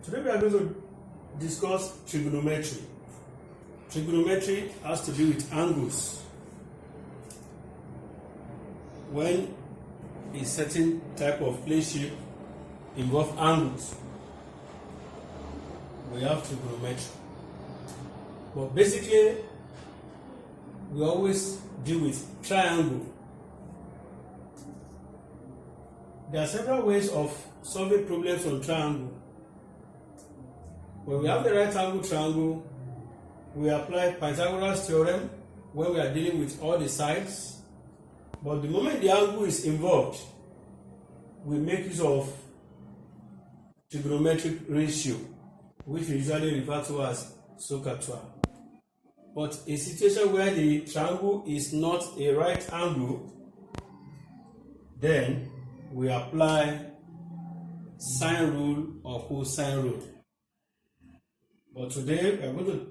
Today we are going to discuss trigonometry. Trigonometry has to do with angles. When a certain type of plane shape involves angles, we have trigonometry. But basically, we always deal with triangle. There are several ways of solving problems on triangle. When we have the right angle triangle, we apply Pythagoras theorem when we are dealing with all the sides. But the moment the angle is involved, we make use of trigonometric ratio, which we usually refer to as SOHCAHTOA. But a situation where the triangle is not a right angle, then we apply sine rule or cosine rule. But today we are going to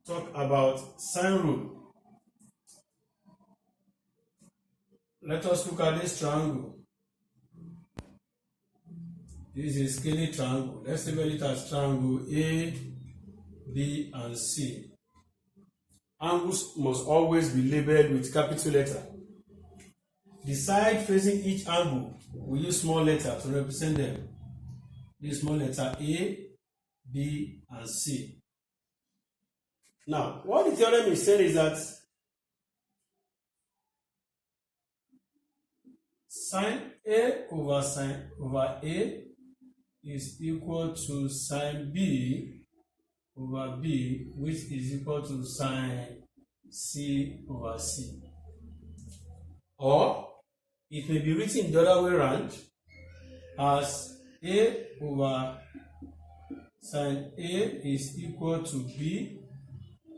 talk about sine rule. Let us look at this triangle. This is a scaly triangle. Let's label it as triangle A, B, and C. Angles must always be labeled with capital letter. The side facing each angle, we use small letter to represent them. This small letter A, B, and C. Now, what the theorem is saying is that sine A over A is equal to sine B over B, which is equal to sine C over C. Or it may be written the other way around as A over sine A is equal to B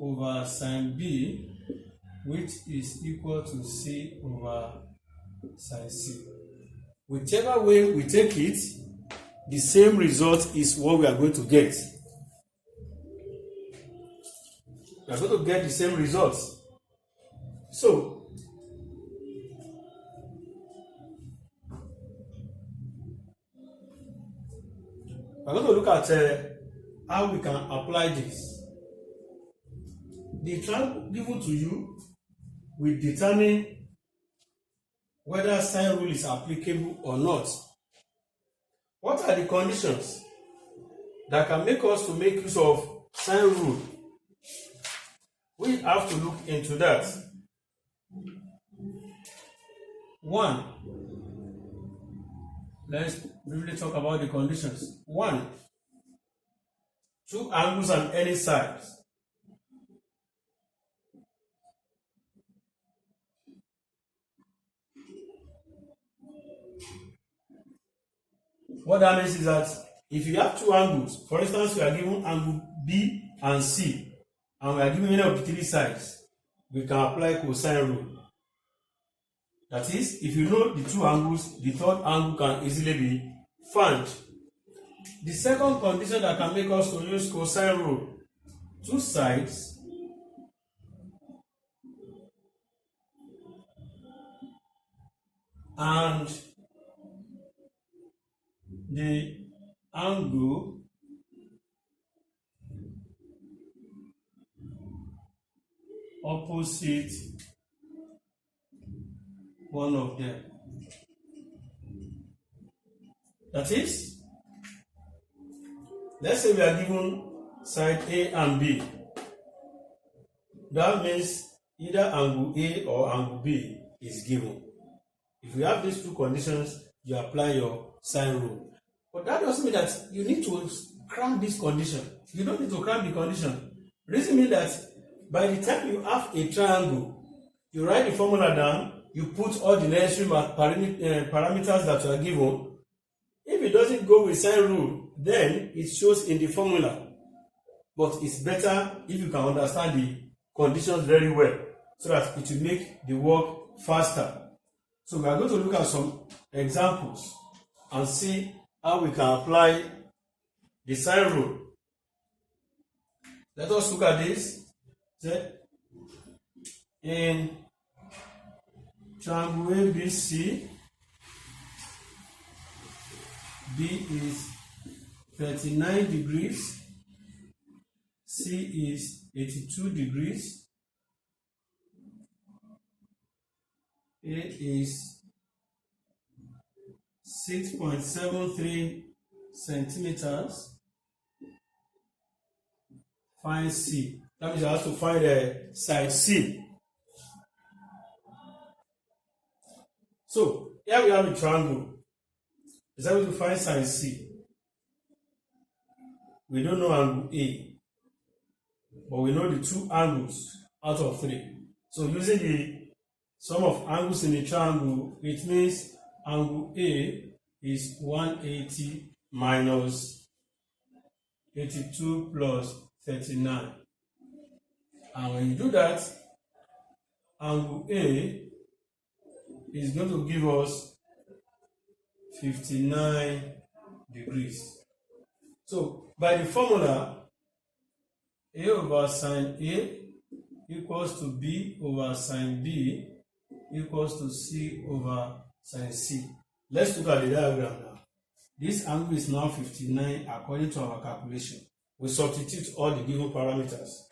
over sine B, which is equal to C over sine C. Whichever way we take it, the same result is what we are going to get. We are going to get the same results. So, we are going to look at how we can apply this. The triangle given to you will determine whether sine rule is applicable or not. What are the conditions that can make us to make use of sine rule? We have to look into that. One, let's briefly talk about the conditions. One, two angles on any side. What that means is that if you have two angles, for instance, we are given angle B and C, and we are given any of the three sides, we can apply cosine rule. That is, if you know the two angles, the third angle can easily be found. The second condition that can make us to use cosine rule, two sides and the angle opposite one of them. That is, let's say we are given side A and B. That means either angle A or angle B is given. If you have these two conditions, you apply your sine rule. But that doesn't mean that you need to cram this condition. You don't need to cram the condition. Reason means that by the time you have a triangle, you write the formula down, you put all the necessary parameters that you are given. If it doesn't go with sine rule, then it shows in the formula. But it's better if you can understand the conditions very well, so that it will make the work faster. So we are going to look at some examples and see how we can apply the sine rule. Let us look at this. In triangle ABC, B is 39 degrees, C is 82 degrees, A is 6.73 centimeters. Find C. That means you have to find the side C. So here we have a triangle. Is able to find side C. We don't know angle A, but we know the two angles out of 3. So using the sum of angles in the triangle, it means angle A is 180 minus 82 plus 39. And when you do that, angle A is going to give us 59 degrees. So by the formula, A over sine A equals to B over sine B equals to C over sine C. Let's look at the diagram now. This angle is now 59 according to our calculation. We substitute all the given parameters.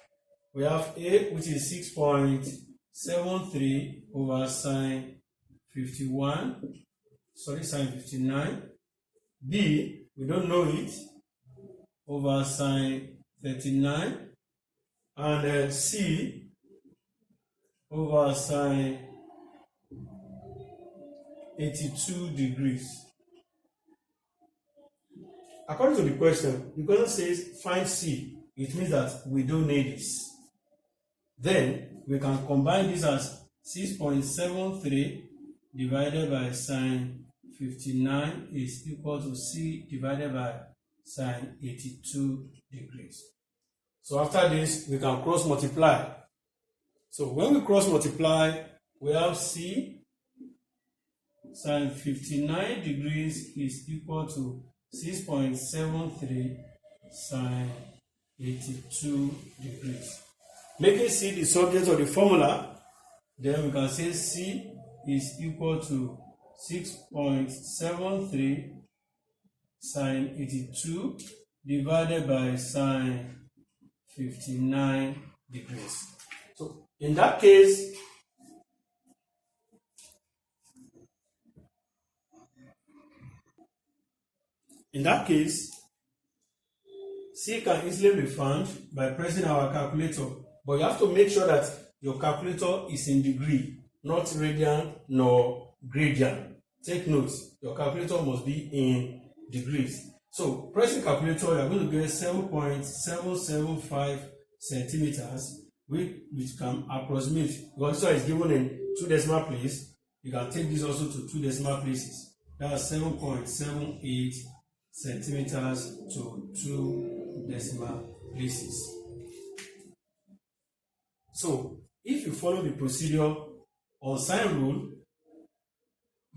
We have A, which is 6.73 over sine 59. B, we don't know it, over sine 39. And C over sine 82 degrees. According to the question says find C. It means that we don't need this. Then we can combine this as 6.73 divided by sine 59 is equal to C divided by sine 82 degrees. So after this, we can cross multiply. So when we cross multiply, we have C sine 59 degrees is equal to 6.73 sine 82 degrees. Making C the subject of the formula, then we can say C is equal to 6.73 sine 82 divided by sine 59 degrees. So in that case, C can easily be found by pressing our calculator, but you have to make sure that your calculator is in degree, not radian nor gradient. Take notes, your calculator must be in degrees. So pressing calculator, you are going to get 7.775 centimeters, which can approximate, because this one is given in 2 decimal places. You can take this also to 2 decimal places. That's 7.78 centimeters to 2 decimal places. So if you follow the procedure on sine rule,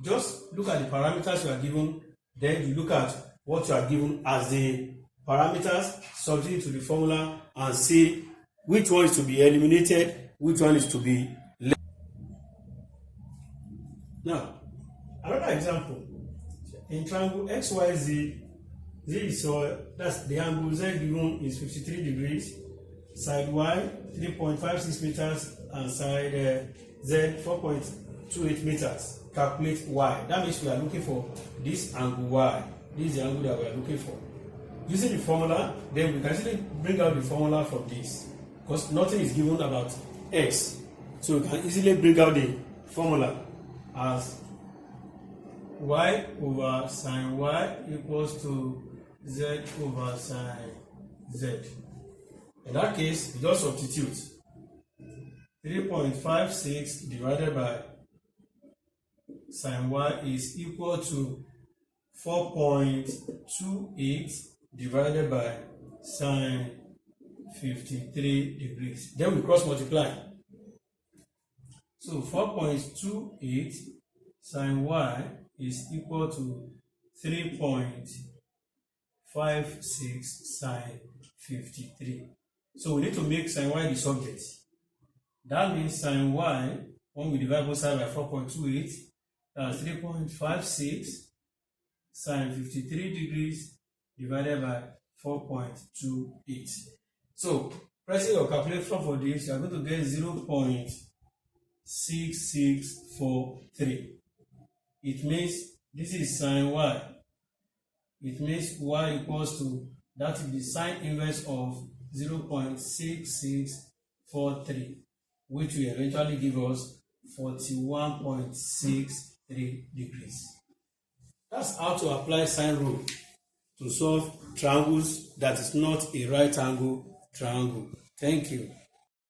just look at the parameters you are given, then you look at what you are given as the parameters, substitute to the formula, and see which one is to be eliminated, which one is to be left. Now, another example. In triangle XYZ, that's the angle Z given is 53 degrees, side Y 3.56 meters, and side Z 4.28 meters. Calculate Y. That means we are looking for this angle Y. This is the angle that we are looking for. Using the formula, then we can actually bring out the formula from this, because nothing is given about X. So we can easily bring out the formula as Y over sine Y equals to Z over sine Z. In that case, we just substitute 3.56 divided by sine Y is equal to 4.28 divided by sine 53 degrees. Then we cross multiply. So 4.28 sine Y is equal to 3.56 sine 53. So we need to make sine Y the subject. That means sine Y, when we divide both sides by 4.28, that's 3.56 sine 53 degrees divided by 4.28. So, pressing your calculator for this, you are going to get 0.6643. It means this is sine y. It means y equals to, that is the sine inverse of 0.6643, which will eventually give us 41.63 degrees. That's how to apply sine rule to solve triangles that is not a right angle triangle. Thank you.